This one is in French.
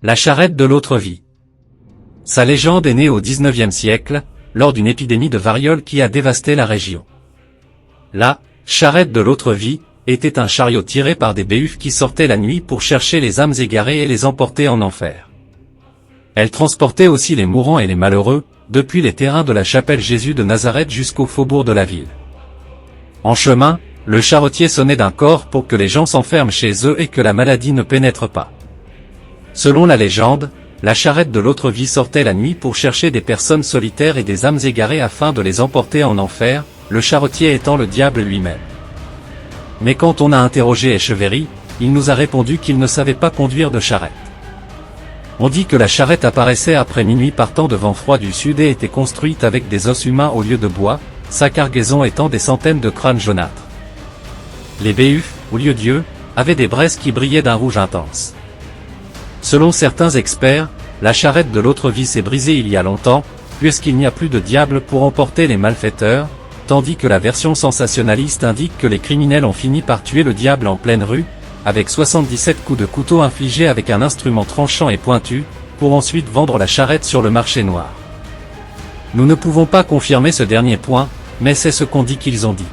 La charrette de l'autre vie. Sa légende est née au XIXe siècle, lors d'une épidémie de variole qui a dévasté la région. La charrette de l'autre vie était un chariot tiré par des béufs qui sortaient la nuit pour chercher les âmes égarées et les emporter en enfer. Elle transportait aussi les mourants et les malheureux, depuis les terrains de la chapelle Jésus de Nazareth jusqu'au faubourg de la ville. En chemin, le charretier sonnait d'un cor pour que les gens s'enferment chez eux et que la maladie ne pénètre pas. Selon la légende, la charrette de l'autre vie sortait la nuit pour chercher des personnes solitaires et des âmes égarées afin de les emporter en enfer, le charretier étant le diable lui-même. Mais quand on a interrogé Echeverry, il nous a répondu qu'il ne savait pas conduire de charrette. On dit que la charrette apparaissait après minuit partant de vent froid du sud et était construite avec des os humains au lieu de bois, sa cargaison étant des centaines de crânes jaunâtres. Les béufs, au lieu d'yeux, avaient des braises qui brillaient d'un rouge intense. Selon certains experts, la charrette de l'autre vie s'est brisée il y a longtemps, puisqu'il n'y a plus de diable pour emporter les malfaiteurs, tandis que la version sensationnaliste indique que les criminels ont fini par tuer le diable en pleine rue, avec 77 coups de couteau infligés avec un instrument tranchant et pointu, pour ensuite vendre la charrette sur le marché noir. Nous ne pouvons pas confirmer ce dernier point, mais c'est ce qu'on dit qu'ils ont dit.